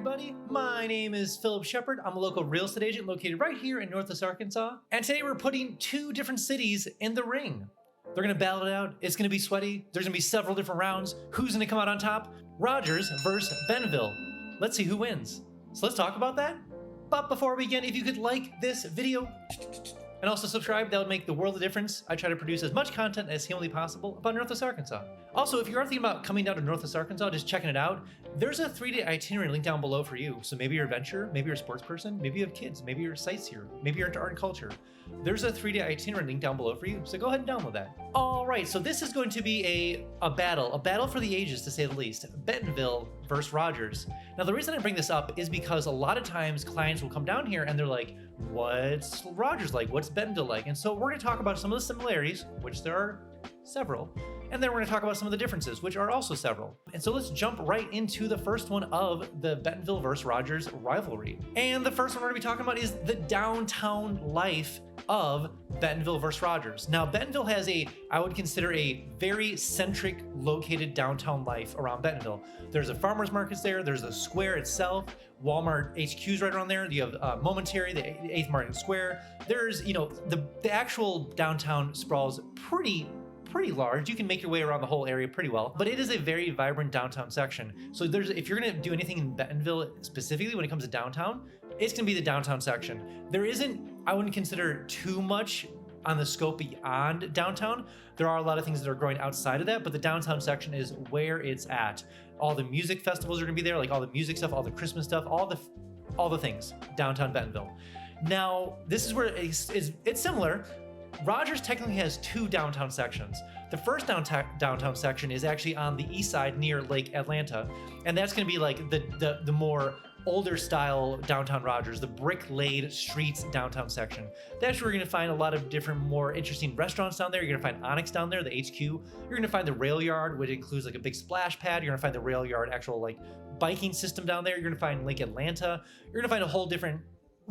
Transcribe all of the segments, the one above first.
everybody. My name is Phillip Shepard. I'm a local real estate agent located right here in Northwest Arkansas. And today we're putting two different cities in the ring. They're going to battle it out. It's going to be sweaty. There's going to be several different rounds. Who's going to come out on top? Rogers versus Bentonville. Let's see who wins. So let's talk about that. But before we begin, if you could like this video and also subscribe, that would make the world of difference. I try to produce as much content as humanly possible about Northwest Arkansas. Also, if you are thinking about coming down to Northwest Arkansas, just checking it out, there's a 3-day itinerary link down below for you. So maybe you're a venture, maybe you're a sports person, maybe you have kids, maybe you're a sightseer, maybe you're into art and culture. There's a 3-day itinerary link down below for you. So go ahead and download that. All right, so this is going to be a battle for the ages, to say the least. Bentonville versus Rogers. Now, the reason I bring this up is because a lot of times clients will come down here and they're like, what's Rogers like? What's Bentonville like? And so we're going to talk about some of the similarities, which there are several, and then we're going to talk about some of the differences, which are also several. And so let's jump right into the first one of the Bentonville versus Rogers rivalry. And the first one we're going to be talking about is the downtown life of Bentonville versus Rogers. Now, Bentonville has I would consider a very centric located downtown life around Bentonville. There's a farmer's markets there. There's the square itself. Walmart HQ's right around there. You have Momentary, the 8th Market Square. There's, the actual downtown sprawls pretty large. You can make your way around the whole area pretty well, but it is a very vibrant downtown section. So if you're going to do anything in Bentonville specifically when it comes to downtown, it's going to be the downtown section. There isn't, I wouldn't consider too much on the scope beyond downtown. There are a lot of things that are growing outside of that, but the downtown section is where it's at. All the music festivals are going to be there, like all the music stuff, all the Christmas stuff, all the things, downtown Bentonville. Now, this is where it's similar. Rogers technically has two downtown sections. The first downtown section is actually on the east side near Lake Atlanta, and that's going to be like the more older style downtown Rogers, the brick-laid streets downtown section. That's where you're going to find a lot of different, more interesting restaurants down there. You're going to find Onyx down there, the HQ. You're going to find the rail yard, which includes like a big splash pad. You're going to find the rail yard actual like biking system down there. You're going to find Lake Atlanta. You're going to find a whole different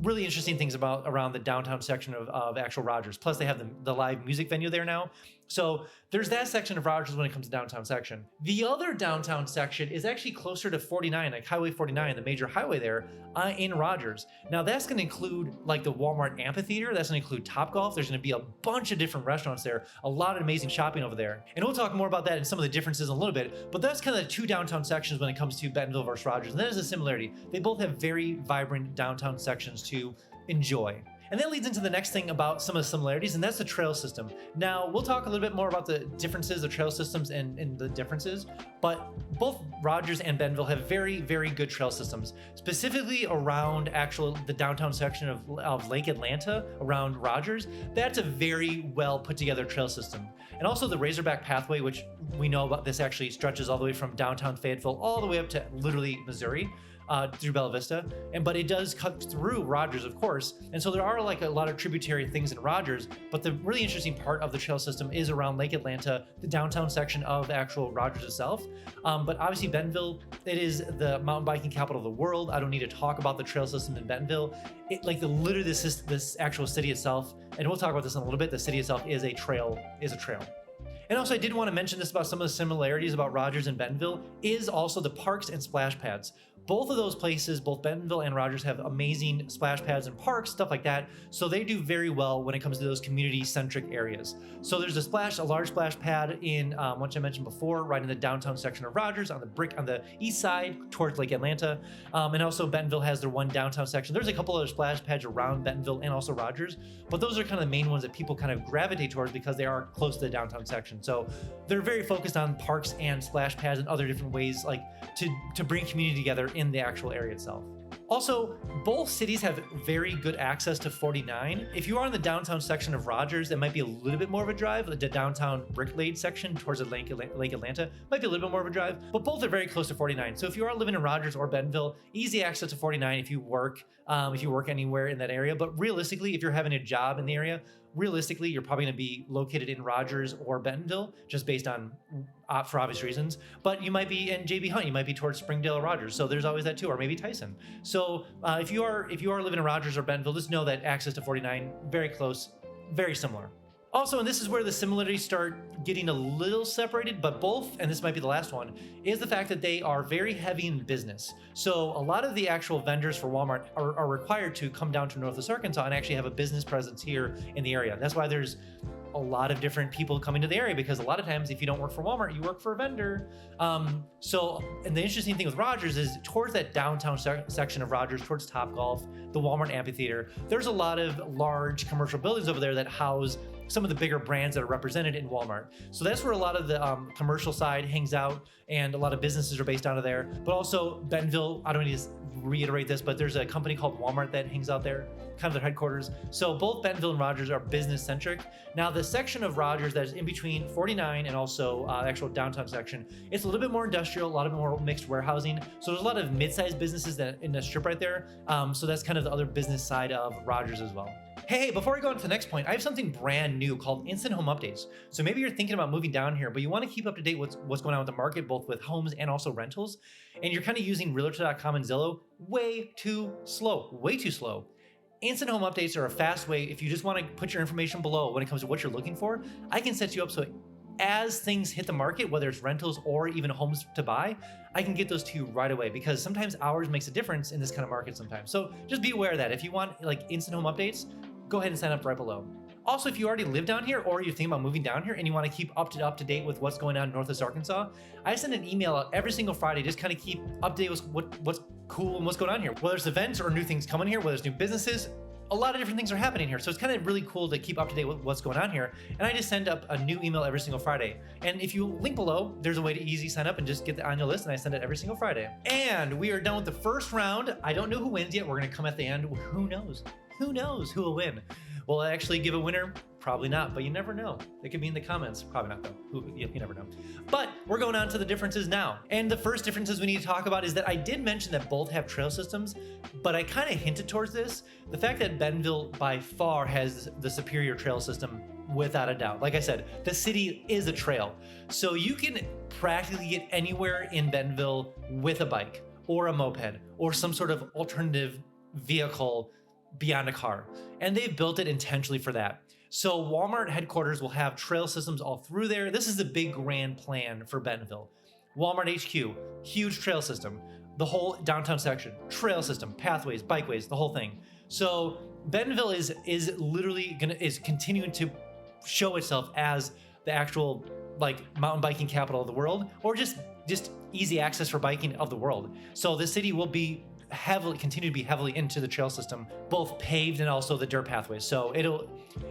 really interesting things around the downtown section of actual Rogers. Plus they have the live music venue there now. So there's that section of Rogers when it comes to downtown section. The other downtown section is actually closer to 49, like Highway 49, the major highway there in Rogers. Now that's going to include like the Walmart amphitheater. That's going to include Topgolf. There's going to be a bunch of different restaurants there, a lot of amazing shopping over there. And we'll talk more about that and some of the differences in a little bit, but that's kind of the two downtown sections when it comes to Bentonville versus Rogers. And that is a similarity. They both have very vibrant downtown sections to enjoy. And that leads into the next thing about some of the similarities, and that's the trail system. Now, we'll talk a little bit more about the differences, the trail systems and the differences, but both Rogers and Bentonville have very, very good trail systems, specifically around the downtown section of Lake Atlanta, around Rogers. That's a very well put together trail system. And also the Razorback Pathway, which we know about, this actually stretches all the way from downtown Fayetteville all the way up to literally Missouri. Through Bella Vista, but it does cut through Rogers, of course. And so there are like a lot of tributary things in Rogers, but the really interesting part of the trail system is around Lake Atlanta, the downtown section of actual Rogers itself. But obviously Bentonville, it is the mountain biking capital of the world. I don't need to talk about the trail system in Bentonville. Literally this actual city itself, and we'll talk about this in a little bit, the city itself is a trail. And also, I did want to mention this about some of the similarities about Rogers and Bentonville is also the parks and splash pads. Both of those places, both Bentonville and Rogers, have amazing splash pads and parks, stuff like that. So they do very well when it comes to those community-centric areas. So there's a large splash pad in, which I mentioned before, right in the downtown section of Rogers on the east side towards Lake Atlanta. And also Bentonville has their one downtown section. There's a couple other splash pads around Bentonville and also Rogers, but those are kind of the main ones that people kind of gravitate towards because they are close to the downtown section. So they're very focused on parks and splash pads and other different ways like to bring community together in the actual area itself. Also, both cities have very good access to 49. If you are in the downtown section of Rogers, that might be a little bit more of a drive. The downtown brick-laid section towards the Lake Atlanta might be a little bit more of a drive, but both are very close to 49. So if you are living in Rogers or Bentonville, easy access to 49 if you work anywhere in that area. But realistically, if you're having a job in the area, realistically, you're probably going to be located in Rogers or Bentonville, just based on for obvious reasons. But you might be in JB Hunt, you might be towards Springdale or Rogers, so there's always that too, or maybe Tyson. So if you are living in Rogers or Bentonville, just know that access to 49 very close, very similar. Also, and this is where the similarities start getting a little separated, but both, and this might be the last one, is the fact that they are very heavy in business. So a lot of the actual vendors for Walmart are required to come down to Northwest Arkansas and actually have a business presence here in the area. That's why there's a lot of different people coming to the area, because a lot of times if you don't work for Walmart, you work for a vendor. And the interesting thing with Rogers is towards that downtown section of Rogers, towards Topgolf, the Walmart amphitheater, there's a lot of large commercial buildings over there that house some of the bigger brands that are represented in Walmart. So that's where a lot of the commercial side hangs out, and a lot of businesses are based out of there. But also Bentonville, I don't need to reiterate this, but there's a company called Walmart that hangs out there, kind of their headquarters. So both Bentonville and Rogers are business centric. Now the section of Rogers that is in between 49 and also actual downtown section, it's a little bit more industrial, a lot of more mixed warehousing. So there's a lot of mid-sized businesses that in the strip right there. So that's kind of the other business side of Rogers as well. Hey, before we go on to the next point, I have something brand new called Instant Home Updates. So maybe you're thinking about moving down here, but you want to keep up to date with what's going on with the market, both with homes and also rentals. And you're kind of using Realtor.com and Zillow way too slow. Instant Home Updates are a fast way. If you just want to put your information below when it comes to what you're looking for, I can set you up so as things hit the market, whether it's rentals or even homes to buy, I can get those to you right away, because sometimes hours makes a difference in this kind of market sometimes. So just be aware of that. If you want like instant home updates, go ahead and sign up right below. Also, if you already live down here or you're thinking about moving down here and you want to keep up to date with what's going on in Northwest Arkansas, I send an email out every single Friday, just kind of keep up to date with what's cool and what's going on here. Whether it's events or new things coming here, whether it's new businesses, a lot of different things are happening here. So it's kind of really cool to keep up to date with what's going on here. And I just send up a new email every single Friday. And if you link below, there's a way to easily sign up and just get on your list, and I send it every single Friday. And we are done with the first round. I don't know who wins yet. We're gonna come at the end. Who knows? Who knows who will win? Will I actually give a winner? Probably not, but you never know. It could be in the comments. Probably not though. You never know. But we're going on to the differences now. And the first differences we need to talk about is that I did mention that both have trail systems, but I kind of hinted towards this. The fact that Bentonville by far has the superior trail system, without a doubt. Like I said, the city is a trail. So you can practically get anywhere in Bentonville with a bike or a moped or some sort of alternative vehicle beyond a car. And they've built it intentionally for that. So Walmart headquarters will have trail systems all through there. This is the big grand plan for Bentonville. Walmart HQ, huge trail system. The whole downtown section, trail system, pathways, bikeways, the whole thing. So Bentonville is literally continuing to show itself as the actual like mountain biking capital of the world, or just easy access for biking of the world. So the city will be continue to be heavily into the trail system, both paved and also the dirt pathways. So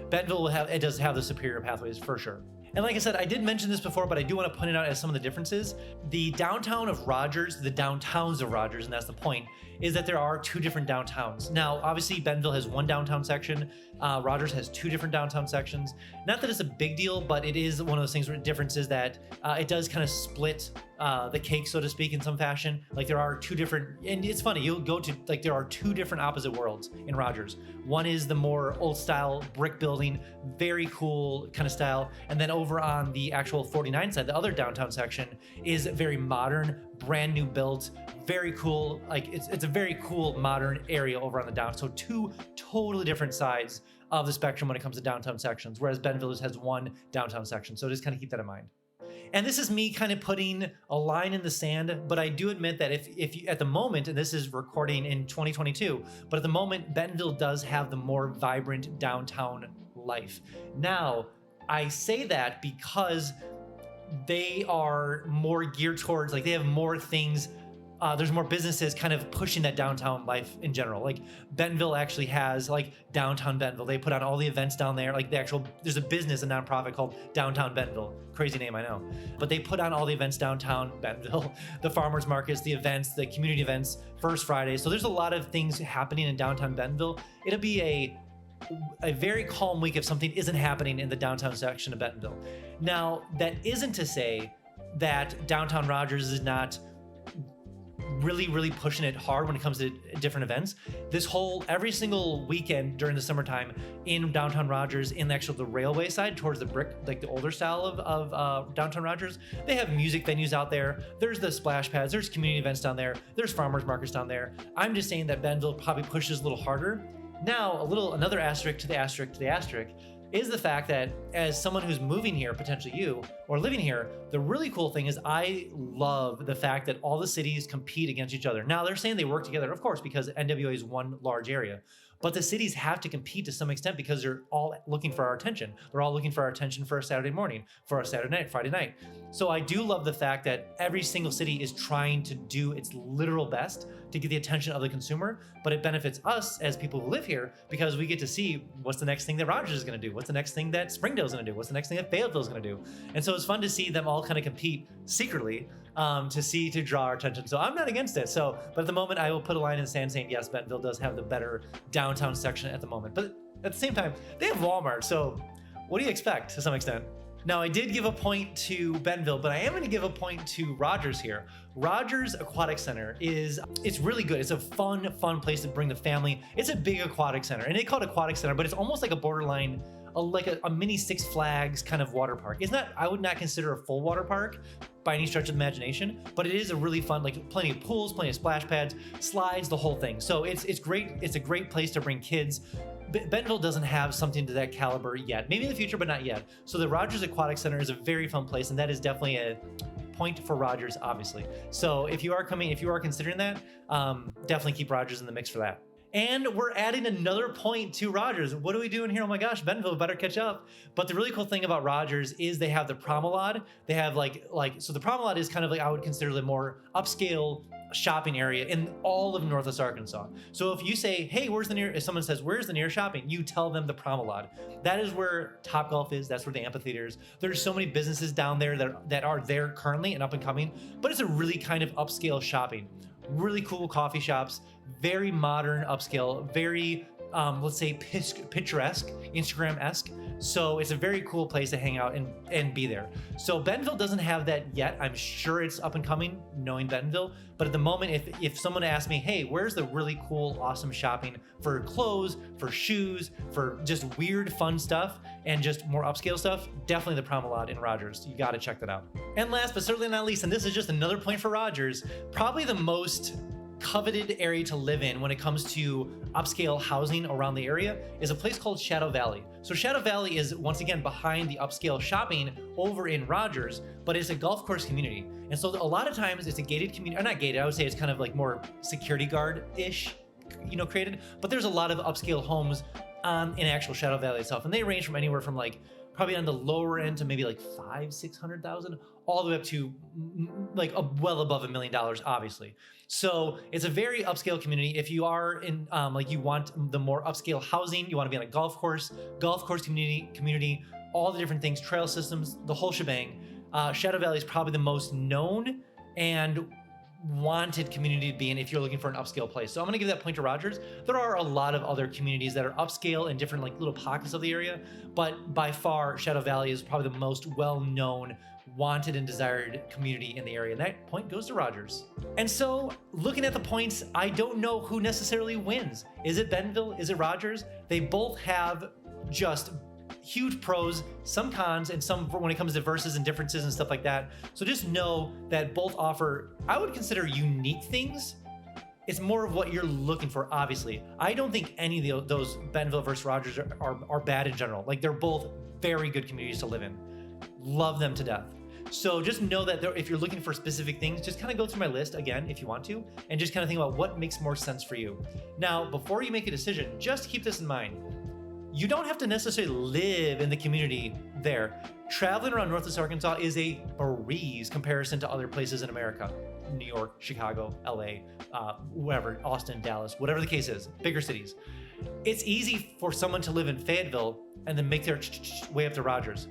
Bentonville does have the superior pathways for sure. And like I said, I did mention this before, but I do want to point it out as some of the differences. The downtown of Rogers, the downtowns of Rogers, and that's the point, is that there are two different downtowns. Now, obviously, Bentonville has one downtown section. Rogers has two different downtown sections. Not that it's a big deal, but it is one of those things where the difference is that it does kind of split the cake, so to speak, in some fashion. Like there are two different, and it's funny, you'll go to, like there are two different opposite worlds in Rogers. One is the more old style brick building, very cool kind of style. And then over on the actual 49 side, the other downtown section is very modern, brand new built, very cool. Like it's a very cool modern area over on the down. So two totally different sides of the spectrum when it comes to downtown sections, whereas Bentonville has one downtown section. So just kind of keep that in mind. And this is me kind of putting a line in the sand, but I do admit that if you, at the moment, and this is recording in 2022, but at the moment, Bentonville does have the more vibrant downtown life. Now, I say that because they are more geared towards, like they have more things, there's more businesses kind of pushing that downtown life in general. Like Bentonville actually has like downtown Bentonville. They put on all the events down there. Like there's a business, a nonprofit called Downtown Bentonville. Crazy name, I know. But they put on all the events downtown Bentonville, the farmers markets, the events, the community events, First Friday. So there's a lot of things happening in downtown Bentonville. It'll be a very calm week if something isn't happening in the downtown section of Bentonville. Now, that isn't to say that downtown Rogers is not really pushing it hard when it comes to different events. Every single weekend during the summertime in downtown Rogers, in the railway side towards the brick, like the older style of downtown Rogers, they have music venues out there. There's the splash pads, there's community events down there, there's farmers markets down there. I'm just saying that Bentonville probably pushes a little harder. Now, another asterisk to the asterisk to the asterisk. is the fact that as someone who's moving here, potentially you, or living here, the really cool thing is I love the fact that all the cities compete against each other. Now they're saying they work together, of course, because NWA is one large area, but the cities have to compete to some extent because they're all looking for our attention. They're all looking for our attention for a Saturday morning, for a Saturday night, Friday night. So I do love the fact that every single city is trying to do its literal best to get the attention of the consumer, but it benefits us as people who live here because we get to see what's the next thing that Rogers is gonna do, what's the next thing that Springdale's gonna do, what's the next thing that Fayetteville's gonna do. And so it's fun to see them all kind of compete secretly to draw our attention. So I'm not against it. So, but at the moment I will put a line in the sand saying, yes, Bentonville does have the better downtown section at the moment. But at the same time, they have Walmart. So what do you expect to some extent? Now, I did give a point to Bentonville, but I am going to give a point to Rogers here. Rogers Aquatic Center it's really good. It's a fun place to bring the family. It's a big aquatic center, and they call it Aquatic Center, but it's almost like a borderline, like a mini Six Flags kind of water park. It's not, I would not consider a full water park by any stretch of the imagination, but it is a really fun, like plenty of pools, plenty of splash pads, slides, the whole thing. So it's great. It's a great place to bring kids. Bentonville doesn't have something to that caliber yet. Maybe in the future, but not yet. So the Rogers Aquatic Center is a very fun place, and that is definitely a point for Rogers, obviously. So if you are considering that, definitely keep Rogers in the mix for that. And we're adding another point to Rogers. What are we doing here? Oh my gosh, Bentonville better catch up. But the really cool thing about Rogers is they have the Promenade. They have so the Promenade is kind of like, I would consider the more upscale shopping area in all of Northwest Arkansas. So if you say, hey, if someone says, where's the nearest shopping? You tell them the Promenade. That is where Topgolf is. That's where the amphitheater is. There's so many businesses down there that are there currently and up and coming, but it's a really kind of upscale shopping. Really cool coffee shops, very modern, upscale, very, let's say, picturesque, Instagram-esque. So it's a very cool place to hang out and be there. So Bentonville doesn't have that yet. I'm sure it's up and coming, knowing Bentonville. But at the moment, if someone asks me, hey, where's the really cool, awesome shopping for clothes, for shoes, for just weird, fun stuff, and just more upscale stuff, definitely the Promenade in Rogers. You got to check that out. And last but certainly not least, and this is just another point for Rogers, probably the most coveted area to live in when it comes to upscale housing around the area is a place called Shadow Valley. So Shadow Valley is once again behind the upscale shopping over in Rogers, but it's a golf course community. And so a lot of times it's a gated community, or not gated, I would say it's kind of like more security guard-ish, created, but there's a lot of upscale homes in actual Shadow Valley itself. And they range from anywhere from like probably on the lower end to maybe like $500,000-$600,000, all the way up to like well above $1 million, obviously. So it's a very upscale community. If you are in you want the more upscale housing, you want to be on a golf course community, all the different things, trail systems, the whole shebang. Shadow Valley is probably the most known and wanted community to be in if you're looking for an upscale place. So I'm gonna give that point to Rogers. There are a lot of other communities that are upscale in different like little pockets of the area, but by far Shadow Valley is probably the most well-known, wanted and desired community in the area, and that point goes to Rogers. And so looking at the points, I don't know who necessarily wins. Is it Bentonville? Is it Rogers? They both have just huge pros, some cons, and some when it comes to verses and differences and stuff like that. So just know that both offer, I would consider, unique things. It's more of what you're looking for, obviously. I don't think any of those Bentonville versus Rogers are bad in general. Like, they're both very good communities to live in. Love them to death. So just know that if you're looking for specific things, just kind of go through my list again if you want to, and just kind of think about what makes more sense for you. Now, before you make a decision, just keep this in mind. You don't have to necessarily live in the community there. Traveling around Northwest Arkansas is a breeze comparison to other places in America. New York, Chicago, LA, wherever, Austin, Dallas, whatever the case is, bigger cities. It's easy for someone to live in Fayetteville and then make their way up to Rogers.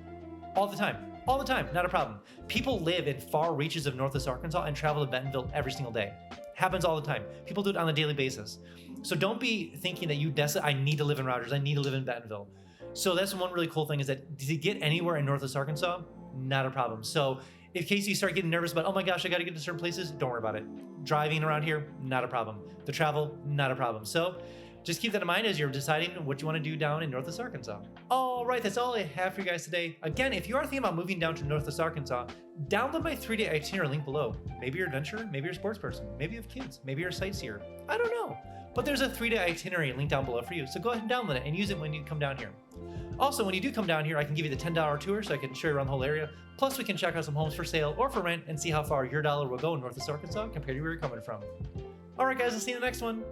All the time, not a problem. People live in far reaches of Northwest Arkansas and travel to Bentonville every single day. Happens all the time. People do it on a daily basis. So don't be thinking that I need to live in Rogers, I need to live in Bentonville. So that's one really cool thing, is that to get anywhere in Northwest Arkansas, not a problem. So in case you start getting nervous about, oh my gosh, I got to get to certain places, don't worry about it. Driving around here, not a problem. The travel, not a problem. So just keep that in mind as you're deciding what you want to do down in Northwest Arkansas. All right, that's all I have for you guys today. Again, if you are thinking about moving down to Northwest Arkansas, download my 3-day itinerary link below. Maybe you're an adventurer, maybe you're a sports person, maybe you have kids, maybe you're a sightseer. I don't know. But there's a 3-day itinerary link down below for you, so go ahead and download it and use it when you come down here. Also, when you do come down here, I can give you the $10 tour so I can show you around the whole area. Plus, we can check out some homes for sale or for rent and see how far your dollar will go in Northwest Arkansas compared to where you're coming from. All right, guys, I'll see you in the next one.